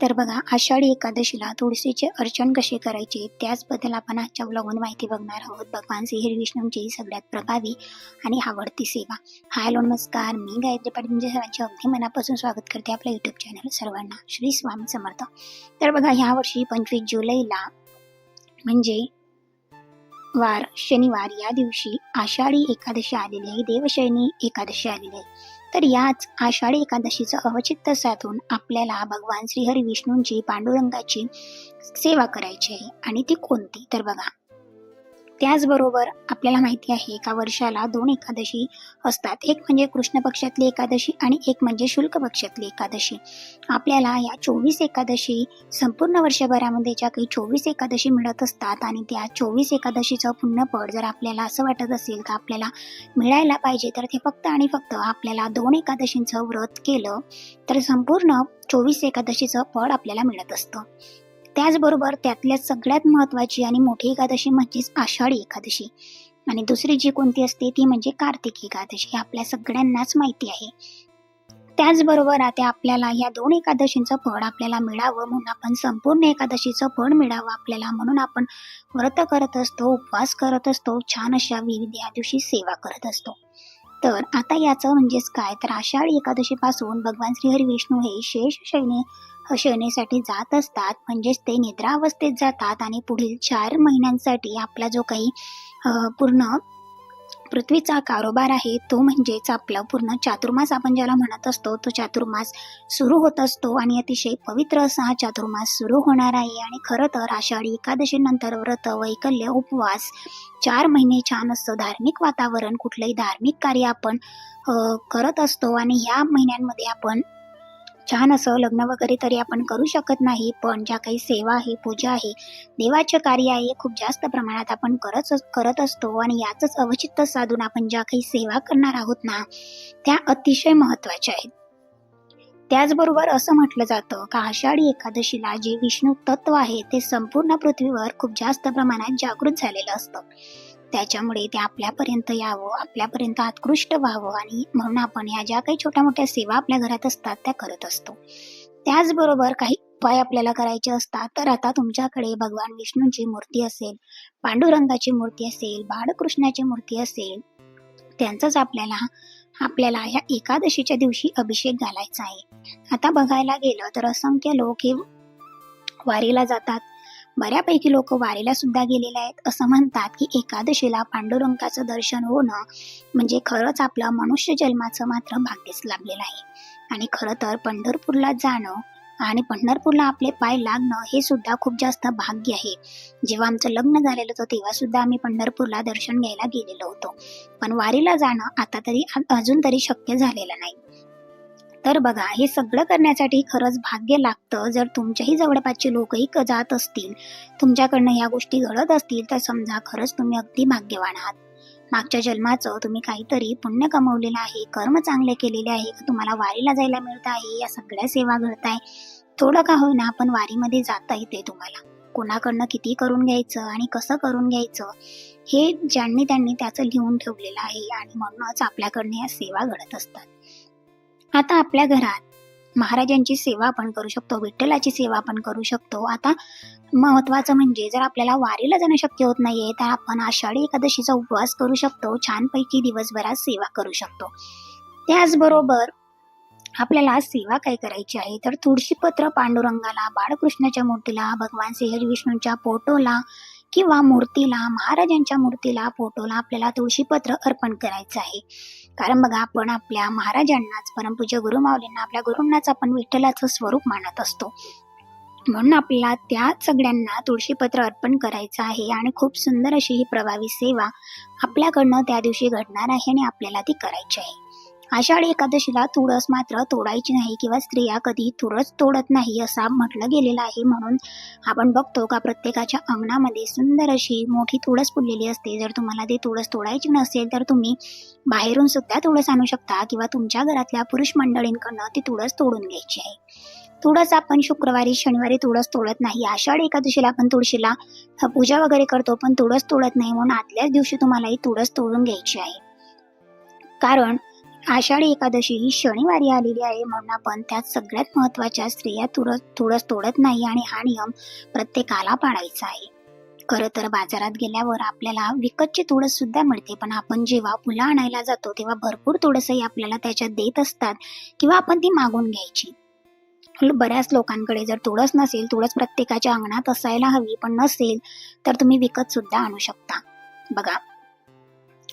तर बघा, आषाढी एकादशीला तुळशीचे अर्चन कसे करायचे त्याचबद्दल आपण आजच्या ब्लॉगमध्ये माहिती बघणार आहोत. भगवान श्री विष्णूंची सगळ्यात प्रभावी आणि आवडती सेवा. हाय हॅलो नमस्कार, मी गायत्री पाटील तुमच्या सर्वांचे अगदी मनापासून स्वागत करते आपल्या यूट्यूब चॅनल. सर्वांना श्री स्वामी समर्थ. तर बघा, ह्या वर्षी 25 जुलैला म्हणजे शनिवार या दिवशी आषाढी एकादशी आलेली आहे, देवशयनी एकादशी आलेली आहे. तर याच आषाढी एकादशीचं अवचित्त साधून आपल्याला भगवान श्रीहरी विष्णूंची पांडुरंगाची सेवा करायची आहे. आणि ती कोणती तर बघा, त्याचबरोबर आपल्याला माहिती आहे का वर्षाला 2 एकादशी असतात. एक म्हणजे कृष्ण पक्षातली एकादशी आणि एक म्हणजे शुल्क पक्षातली एकादशी. आपल्याला या 24 एकादशी संपूर्ण वर्षभरामध्ये ज्या काही 24 एकादशी मिळत असतात आणि त्या 24 एकादशीचं पुण्यफळ जर आपल्याला असं वाटत असेल का आपल्याला मिळायला पाहिजे, तर ते फक्त आणि फक्त आपल्याला 2 एकादशींचं व्रत केलं तर संपूर्ण 24 एकादशीचं फळ आपल्याला मिळत असतं. त्याचबरोबर त्यातल्या सगळ्यात महत्त्वाची आणि मोठी एकादशी म्हणजेच आषाढी एकादशी. आणि दुसरी जी कोणती असते ती म्हणजे कार्तिकी एकादशी. हे आपल्या सगळ्यांनाच माहिती आहे. त्याचबरोबर आता आपल्याला या 2 एकादशींचं फळ आपल्याला मिळावं म्हणून आपण संपूर्ण एकादशीचं फळ मिळावं आपल्याला म्हणून आपण व्रत करत असतो, उपवास करत असतो, छान अशा विविध या दिवशी सेवा करत असतो. तर आता याचं म्हणजेच काय तर आषाढी एकादशीपासून भगवान श्रीहरी विष्णू हे शेष शयनेसाठी जात असतात. म्हणजेच ते निद्रावस्थेत जातात आणि पुढील 4 महिन्यांसाठी आपला जो काही पूर्ण पृथ्वीचा कारोबार आहे तो म्हणजेच आपला पूर्ण चातुर्मास आपण ज्याला म्हणत असतो तो चातुर्मास सुरू होत असतो. आणि अतिशय पवित्र असा हा चातुर्मास सुरू होणार आहे. आणि खरं तर आषाढी एकादशी नंतर व्रत, वैकल्य, उपवास 4 महिने छान असं धार्मिक वातावरण, कुठलंही धार्मिक कार्य आपण करत असतो. आणि ह्या महिन्यांमध्ये आपण छान असं लग्न वगैरे तरी आपण करू शकत नाही, पण ज्या काही सेवा आहे, पूजा आहे, देवाचे कार्य आहे खूप जास्त प्रमाणात आपण करत असतो. आणि याचंच अवचित्त साधून आपण ज्या काही सेवा करणार आहोत ना त्या अतिशय महत्त्वाच्या आहेत. त्याचबरोबर असं म्हटलं जातं का आषाढी एकादशीला जे विष्णू तत्व आहे ते संपूर्ण पृथ्वीवर खूप जास्त प्रमाणात जागृत झालेलं असतं. त्याच्यामुळे ते आपल्यापर्यंत यावं, आपल्यापर्यंत उत्कृष्ट व्हावं आणि म्हणून आपण या ज्या काही छोट्या मोठ्या सेवा आपल्या घरात असतात त्या करत असतो. त्याचबरोबर काही उपाय आपल्याला करायचे असतात. तर आता तुमच्याकडे भगवान विष्णूंची मूर्ती असेल, पांडुरंगाची मूर्ती असेल, बाळकृष्णाची मूर्ती असेल, त्यांचाच आपल्याला ह्या एकादशीच्या दिवशी अभिषेक घालायचा आहे. आता बघायला गेलं तर असंख्य लोक हे वारीला जातात. बऱ्यापैकी लोक वारीला सुद्धा गेलेले आहेत. असं म्हणतात की एकादशीला पांडुरंगाचं दर्शन होणं म्हणजे खरंच आपलं मनुष्य जन्माचं मात्र भाग्यच लाभलेलं आहे. आणि खरं तर पंढरपूरला जाणं आणि पंढरपूरला आपले पाय लागणं हे सुद्धा खूप जास्त भाग्य आहे. जेव्हा आमचं लग्न झालेलं होतं तेव्हा सुद्धा आम्ही पंढरपूरला दर्शन घ्यायला गेलेलो होतो. पण वारीला जाणं आता तरी अजून तरी शक्य झालेलं नाही. तर बघा, हे सगळं करण्यासाठी खरंच भाग्य लागतं. जर तुमच्याही जवळपासचे लोकही जात असतील, तुमच्याकडनं या गोष्टी घडत असतील तर समजा खरंच तुम्ही अगदी भाग्यवान आहात. मागच्या जन्माचं तुम्ही काहीतरी पुण्य कमवलेलं आहे, कर्म चांगले केलेले आहे, तुम्हाला वारीला जायला मिळत आहे, या सगळ्या सेवा घडताय. थोडं का होईना पण वारीमध्ये जाता येते तुम्हाला. कोणाकडनं किती करून घ्यायचं आणि कसं करून घ्यायचं हे ज्यांनी त्यांनी त्याचं लिहून ठेवलेलं आहे. आणि म्हणूनच आपल्याकडनं या सेवा घडत असतात. आता आपल्या घरात महाराजांची सेवा आपण करू शकतो, विठ्ठलाची सेवा आपण करू शकतो. आता महत्वाचं म्हणजे जर आपल्याला वारीला जाणं शक्य होत नाहीये तर आपण आषाढी एकादशीचा उपवास करू शकतो, छानपैकी दिवसभरात सेवा करू शकतो. त्याचबरोबर आपल्याला सेवा काय करायची आहे तर तुळशीपत्र पांडुरंगाला, बाळकृष्णाच्या मूर्तीला, भगवान श्रीहरी विष्णूंच्या फोटोला किंवा मूर्तीला, महाराजांच्या मूर्तीला, फोटोला आपल्याला तुळशीपत्र अर्पण करायचं आहे. कारण बघा, आपण आपल्या महाराजांनाच, परमपूज्य गुरुमाऊलींना, आपल्या गुरूंनाच आपण विठ्ठलाचं स्वरूप मानत असतो. म्हणून आपल्याला त्या सगळ्यांना तुळशीपत्र अर्पण करायचं आहे. आणि खूप सुंदर अशी ही प्रभावी सेवा आपल्याकडनं त्या दिवशी घडणार आहे आणि आपल्याला ती करायची आहे. आषाढी एकादशीला तुळस मात्र तोडायची नाही किंवा स्त्रिया कधी तुळस तोडत नाही असं म्हटलं गेलेलं आहे. म्हणून आपण बघतो का प्रत्येकाच्या अंगणामध्ये सुंदर अशी मोठी तुळस फुललेली असते. जर तुम्हाला ती तुळस तोडायची नसेल तर तुम्ही बाहेरून सुद्धा तुळस आणू शकता किंवा तुमच्या घरातल्या पुरुष मंडळींकडनं ती तुळस तोडून घ्यायची आहे. तुळस आपण शुक्रवारी, शनिवारी तुळस तोडत नाही. आषाढी एकादशीला आपण तुळशीला पूजा वगैरे करतो पण तुळस तोडत नाही. म्हणून आदल्याच दिवशी तुम्हाला ही तुळस तोडून घ्यायची आहे. कारण आषाढी एकादशी ही शनिवारी आलेली आहे म्हणून आपण त्यात सगळ्यात महत्त्वाच्या स्त्रिया तुळस तोडत नाही आणि हा नियम प्रत्येकाला पाळायचा आहे. खरं तर बाजारात गेल्यावर आपल्याला विकतची तुळस सुद्धा मिळते, पण आपण जेव्हा फुलं आणायला जातो तेव्हा भरपूर तुळसही आपल्याला त्याच्यात देत असतात किंवा आपण ती मागून घ्यायची. बऱ्याच लोकांकडे जर तुळस नसेल, तुळस प्रत्येकाच्या अंगणात असायला हवी, पण नसेल तर तुम्ही विकत सुद्धा आणू शकता. बघा,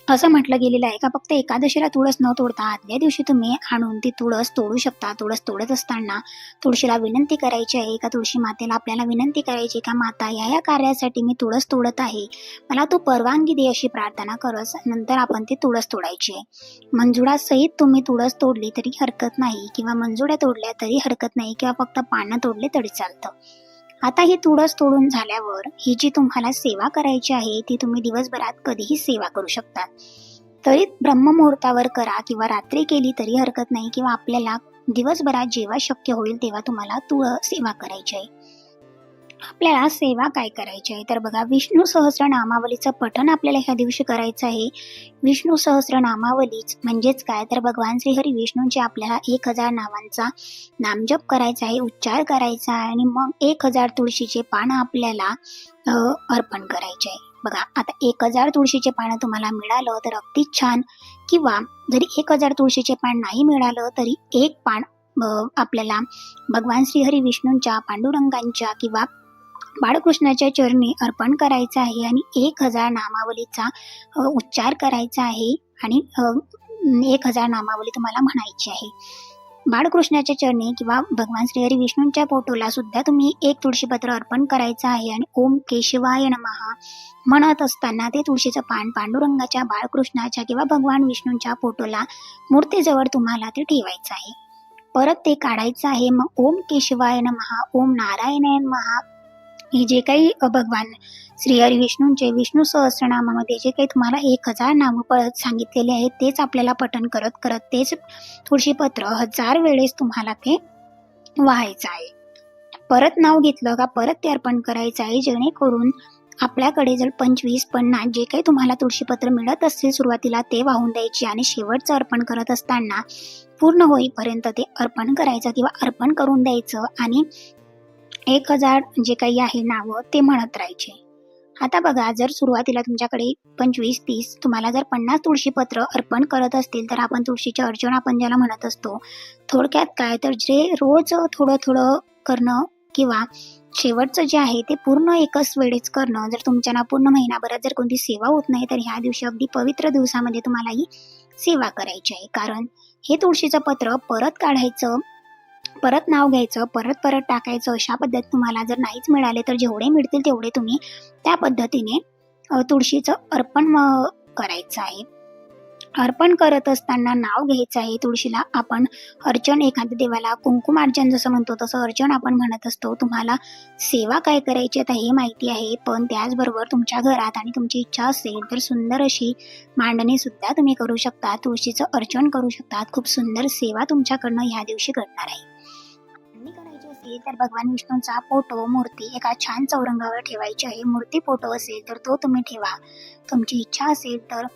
असं म्हटलं गेलेलं आहे का फक्त एकादशीला तुळस न तोडता आदल्या दिवशी तुम्ही आणून ती तुळस तोडू शकता. तुळस तोडत असताना तुळशीला विनंती करायची आहे का, तुळशी मातेला आपल्याला विनंती करायची का, माता या कार्यासाठी मी तुळस तोडत आहे, मला तू परवानगी दे, अशी प्रार्थना करत नंतर आपण ती तुळस तोडायची आहे. मंजुळासहित तुम्ही तुळस तोडली तरी हरकत नाही किंवा मंजुळ्या तोडल्या तरी हरकत नाही किंवा फक्त पानं तोडले तरी चालतं. आता ही तुळस तोडून झाल्यावर ही जी तुम्हाला सेवा करायची आहे ती तुम्ही दिवसभरात कधीही सेवा करू शकता. तरी ब्रह्ममुहूर्तावर करा किंवा रात्री केली तरी हरकत नाही किंवा आपल्याला दिवसभरात जेव्हा शक्य होईल तेव्हा तुम्हाला सेवा करायची आहे. आपल्याला सेवा काय करायची आहे तर बघा, विष्णू सहस्रनामावलीचं पठण आपल्याला ह्या दिवशी करायचं आहे. विष्णू सहस्रनामावलीच म्हणजेच काय तर भगवान श्रीहरी विष्णूंचे आपल्याला 1000 नावांचा नामजप करायचा आहे, उच्चार करायचा आहे आणि मग 1000 तुळशीचे पानं आपल्याला अर्पण करायचे आहे. बघा, आता 1000 तुळशीचे पानं तुम्हाला मिळालं तर अगदीच छान, किंवा जरी 1000 तुळशीचे पान नाही मिळालं तरी एक पान आपल्याला भगवान श्रीहरी विष्णूंच्या, पांडुरंगांच्या किंवा बाळकृष्णाच्या चरणी अर्पण करायचं आहे आणि 1000 नामावलीचा उच्चार करायचा आहे आणि 1000 नामावली तुम्हाला म्हणायची आहे. बाळकृष्णाच्या चरणी किंवा भगवान श्रीहरी विष्णूंच्या फोटोला सुद्धा तुम्ही 1 तुळशीपत्र अर्पण करायचं आहे आणि ओम केशवाय नमः म्हणत असताना ते तुळशीचं पान पांडुरंगाच्या, बाळकृष्णाच्या किंवा भगवान विष्णूंच्या फोटोला, मूर्तीजवळ तुम्हाला ते ठेवायचं आहे. परत ते काढायचं आहे. मग ओम केशवाय नमः, ओम नारायणाय नमः, हे जे काही भगवान श्रीहरी विष्णूंचे विष्णू सहस्रनामामध्ये जे काही तुम्हाला 1000 नामं परत सांगितलेले आहेत तेच आपल्याला पठण करत करत तेच तुळशीपत्र 1000 वेळेस तुम्हाला ते वाहायचं आहे. परत नाव घेतलं का परत ते अर्पण करायचं आहे, जेणेकरून आपल्याकडे जर 25-50 जे काही तुम्हाला तुळशीपत्र मिळत असतील सुरुवातीला ते वाहून द्यायची आणि शेवटचं अर्पण करत असताना पूर्ण होईपर्यंत ते अर्पण करायचं किंवा अर्पण करून द्यायचं आणि 1000 जे काही आहे नावं ते म्हणत राहायचे. आता बघा, जर सुरुवातीला तुमच्याकडे 25-30 तुम्हाला जर 50 तुळशीपत्र अर्पण करत असतील तर आपण तुळशीचे अर्चन आपण ज्याला म्हणत असतो, थोडक्यात काय तर जे रोज थोडं थोडं करणं किंवा शेवटचं जे आहे ते पूर्ण एकच वेळेस करणं. जर तुमच्या पूर्ण महिनाभरात जर कोणती सेवा होत नाही तर ह्या दिवशी अगदी पवित्र दिवसामध्ये तुम्हाला ही सेवा करायची आहे. कारण हे तुळशीचं पत्र परत काढायचं, परत नाव घ्यायचं, परत टाकायचं, अशा पद्धत तुम्हाला जर नाहीच मिळाले तर जेवढे मिळतील तेवढे तुम्ही त्या पद्धतीने तुळशीचं अर्पण करायचं आहे. अर्पण करत असताना नाव घ्यायचं आहे. तुळशीला आपण अर्चन, एखाद्या देवाला कुंकुमार्चन जसं म्हणतो तसं अर्चन आपण म्हणत असतो. तुम्हाला सेवा काय करायची आता हे माहिती आहे, पण त्याचबरोबर तुमच्या घरात आणि तुमची इच्छा असेल तर सुंदर अशी मांडणी सुद्धा तुम्ही करू शकता, तुळशीचं अर्चन करू शकता. खूप सुंदर सेवा तुमच्याकडनं ह्या दिवशी घडणार आहे. करायची असेल तर भगवान विष्णूंचा फोटो, मूर्ती एका छान चौरंगावर ठेवायची आहे. मूर्ती, फोटो असेल तर तो तुम्ही ठेवा. तुमची इच्छा असेल तर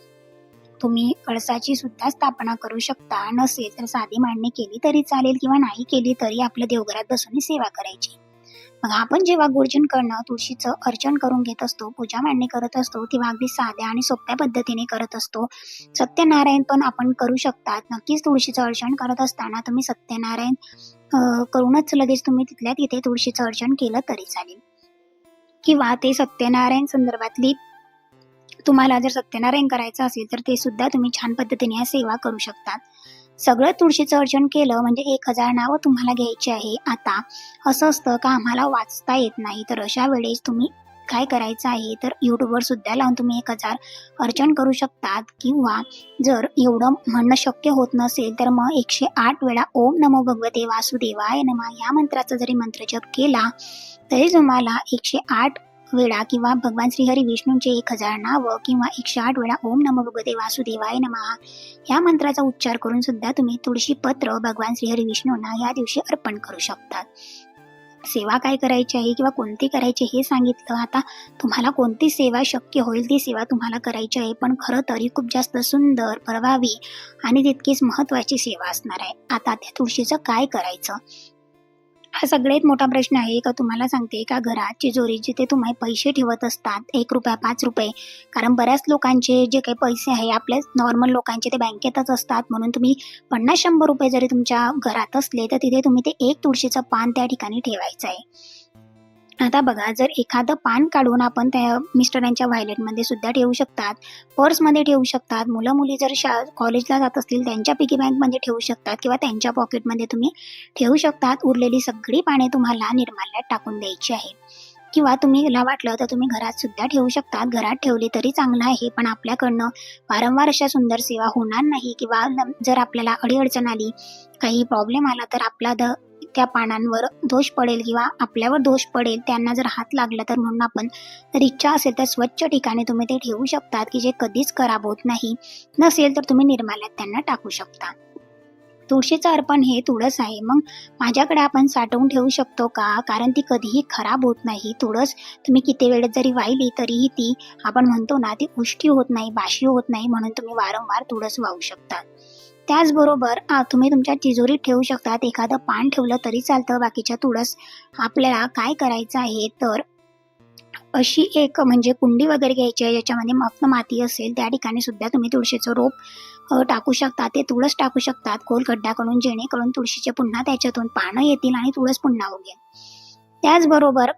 तुम्ही कळसाची सुद्धा स्थापना करू शकता. नसेल तर साधी मांडणी केली तरी चालेल किंवा नाही केली तरी आपल्या देवघरात बसून सेवा करायची. मग आपण जेव्हा गुरुजींकडनं तुळशीचं अर्चन करून घेत असतो, पूजा मांडणी करत असतो, तेव्हा अगदी साध्या आणि सोप्या पद्धतीने करत असतो. सत्यनारायण पण आपण करू शकतात. नक्कीच तुळशीचं अर्चन करत असताना तुम्ही सत्यनारायण करूनच लगेच तुम्ही तिथल्या तिथे तुळशीचं अर्चन केलं तरी चालेल, किंवा ते सत्यनारायण संदर्भातली तुम्हाला जर सत्यनारायण करायचं असेल तर ते सुद्धा तुम्ही छान पद्धतीने सेवा करू शकतात. सगळं तुळशीचं अर्चन केलं म्हणजे 1000 नावं तुम्हाला घ्यायची आहे. आता असं असतं का आम्हाला वाचता येत नाही, तर अशा वेळेस तुम्ही काय करायचं आहे तर यूट्यूबवर सुद्धा लावून तुम्ही 1000 अर्चन करू शकतात. किंवा जर एवढं म्हणणं शक्य होत नसेल तर मग 108 वेळा ओम नमो भगवते वासुदेवाय नमः या मंत्राचा जरी मंत्रजप केला तरी तुम्हाला 108 वेळा किंवा भगवान श्रीहरी विष्णूंचे 1000 नावं किंवा 108 वेळा ओम नमो भगवते वासुदेवाय नमः या मंत्राचा उच्चार करून सुद्धा तुम्ही तुळशी पत्र भगवान श्रीहरी विष्णूंना या दिवशी अर्पण करू शकतात. सेवा काय करायची आहे किंवा कोणती करायची हे सांगितलं. आता तुम्हाला कोणती सेवा शक्य होईल ती सेवा तुम्हाला करायची आहे, पण खरं तर ही खूप जास्त सुंदर, प्रभावी आणि तितकीच महत्त्वाची सेवा असणार आहे. आता त्या तुळशीचं काय करायचं? हा सगळ्यात मोठा प्रश्न आहे. का तुम्हाला सांगते, का घरात तिजोरी जिथे तुम्ही पैसे ठेवत असतात ₹1, ₹5, कारण बऱ्याच लोकांचे जे काही पैसे आहे आपल्या नॉर्मल लोकांचे ते बँकेतच असतात. म्हणून तुम्ही ₹50-100 जरी तुमच्या घरात असले तर तिथे तुम्ही ते एक तुळशीचं पान त्या ठिकाणी ठेवायचं आहे. आता बघा, जर एखादं पान काढून आपण त्या मिस्टरांच्या व्हॅलेटमध्ये सुद्धा ठेवू शकतात, पर्समध्ये ठेवू शकतात. मुलं-मुली जर कॉलेजला जात असतील त्यांच्या पिगी बँकमध्ये ठेवू शकतात किंवा त्यांच्या पॉकेटमध्ये तुम्ही ठेवू शकतात. उरलेली सगळी पाने तुम्हाला निर्माल्यात टाकून द्यायची आहे. किंवा तुम्हाला वाटलं तर तुम्ही घरात सुद्धा ठेवू शकतात. घरात ठेवली तरी चांगलं आहे, पण आपल्याकडनं वारंवार अशा सुंदर सेवा होणार नाही किंवा जर आपल्याला अडी-अडचण आली, काही प्रॉब्लेम आला तर आपला त्या पानांवर दोष पडेल किंवा आपल्यावर दोष पडेल. त्यांना जर हात लागला तर म्हणून आपण जर इच्छा असेल तर स्वच्छ ठिकाणी तुम्ही ते ठेवू शकतात की जे कधीच खराब होत नाही. नसेल तर तुम्ही निर्माल्यात त्यांना टाकू शकता. तुळशीचं अर्पण हे तुळस आहे. मग माझ्याकडे आपण साठवून ठेवू शकतो का? कारण ती कधीही खराब होत नाही. तुळस तुम्ही किती वेळेत जरी वाहिली तरीही ती, आपण म्हणतो ना, ती उष्टी होत नाही, बाशी होत नाही. म्हणून तुम्ही वारंवार तुळस वाहू शकता. त्याचबरोबर तुम्ही तुमच्या तिजोरीत ठेवू शकतात. एखादं पान ठेवलं तरी चालतं. बाकीच्या तुळस आपल्याला काय करायचं आहे तर अशी एक म्हणजे कुंडी वगैरे घ्यायची आहे ज्याच्यामध्ये फक्त माती असेल. त्या ठिकाणी सुद्धा तुम्ही तुळशीचं रोप टाकू शकता. ते तुळस टाकू शकतात खोल खड्डा करून, जेणेकरून तुळशीचे पुन्हा त्याच्यातून पानं येतील आणि तुळस पुन्हा उगेल. त्याचबरोबर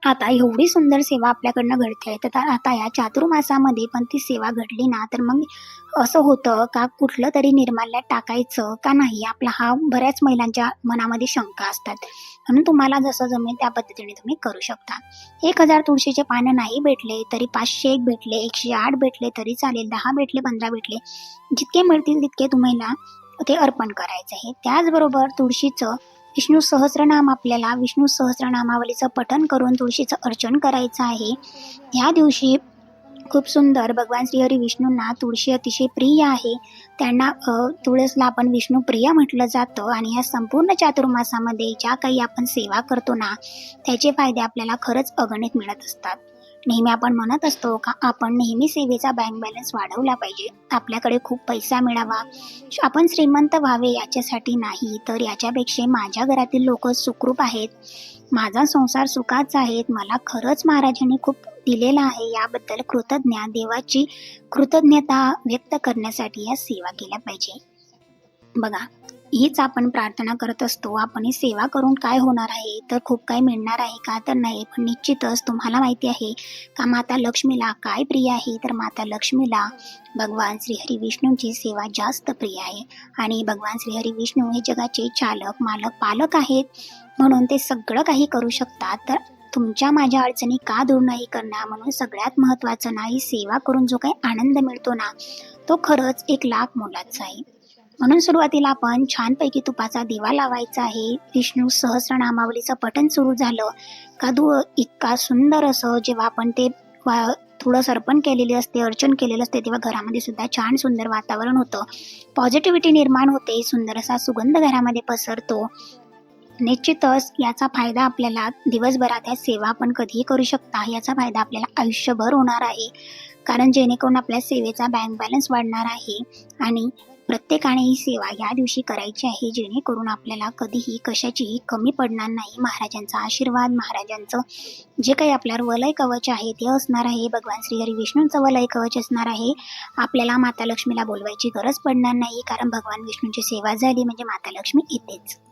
आता एवढी सुंदर सेवा आपल्याकडनं घडते तर आता या चातुर्मासामध्ये पण ती सेवा घडली ना तर मग असं होतं का कुठलं तरी निर्माल्यात टाकायचं का नाही, आपला हा बऱ्याच महिलांच्या मनामध्ये शंका असतात. म्हणून तुम्हाला जसं जमेल त्या पद्धतीने तुम्ही करू शकता. 1000 तुळशीचे पानं नाही भेटले तरी 501 भेटले, 108 भेटले तरी चालेल, 10 भेटले, 15 भेटले, जितके मिळतील तितके तुम्हाला ते अर्पण करायचं आहे. त्याचबरोबर तुळशीचं विष्णू सहस्रनाम, आपल्याला विष्णू सहस्रनामावलीचं पठण करून तुळशीचं अर्चन करायचं आहे. या दिवशी खूप सुंदर भगवान श्रीहरी विष्णूंना तुळशी अतिशय प्रिय आहे. त्यांना तुळसला आपण विष्णुप्रिय म्हटलं जातं आणि या संपूर्ण चातुर्मासामध्ये ज्या काही आपण सेवा करतो ना त्याचे फायदे आपल्याला खरंच अगणित मिळत असतात. नेहमी आपण म्हणत असतो का आपण नेहमी सेवेचा बँक बॅलन्स वाढवला पाहिजे, आपल्याकडे खूप पैसा मिळावा, आपण श्रीमंत व्हावे याच्यासाठी नाही, तर याच्यापेक्षा माझ्या घरातील लोक सुखरूप आहेत, माझा संसार सुखाचा आहे, मला खरंच महाराजांनी खूप दिलेलं आहे याबद्दल देवाची कृतज्ञता व्यक्त करण्यासाठी या सेवा केल्या पाहिजे. बघा, हीच आपण प्रार्थना करत असतो. आपण ही सेवा करून काय होणार आहे तर खूप काही मिळणार आहे का तर नाही, पण निश्चितच तुम्हाला माहिती आहे का माता लक्ष्मीला काय प्रिय आहे तर माता लक्ष्मीला भगवान श्रीहरी विष्णूंची सेवा जास्त प्रिय आहे. आणि भगवान श्रीहरी विष्णू हे जगाचे चालक, मालक, पालक आहेत, म्हणून ते सगळं काही करू शकतात. तर तुमच्या माझ्या अडचणी का दूर नाही करणार, म्हणून सगळ्यात महत्त्वाचं ना, ही सेवा करून जो काही आनंद मिळतो ना तो खरंच 1,00,000 मोलाचा आहे. म्हणून सुरुवातीला आपण छानपैकी तुपाचा दिवा लावायचा आहे. विष्णू सहस्रनामावलीचं पठण सुरू झालं का इतका सुंदर असं जेव्हा आपण ते तुळस अर्पण केलेली असते, अर्चन केलेलं असते, तेव्हा घरामध्ये सुद्धा छान सुंदर वातावरण होतं, पॉझिटिव्हिटी निर्माण होते, सुंदर असा सुगंध घरामध्ये पसरतो. निश्चितच याचा फायदा आपल्याला दिवसभरात या सेवा आपण कधीही करू शकता. याचा फायदा आपल्याला आयुष्यभर होणार आहे, कारण जेणेकरून आपल्या सेवेचा बँक बॅलन्स वाढणार आहे आणि प्रत्येकाने ही सेवा या दिवशी करायची आहे, जेणेकरून आपल्याला कधीही कशाचीही कमी पडणार नाही. महाराजांचा आशीर्वाद, महाराजांचं जे काही आपल्यावर वलय कवच आहे ते असणार आहे, भगवान श्रीहरी विष्णूंचं वलय कवच असणार आहे. आपल्याला माता लक्ष्मीला बोलवायची गरज पडणार नाही, कारण भगवान विष्णूंची सेवा झाली म्हणजे माता लक्ष्मी येतेच.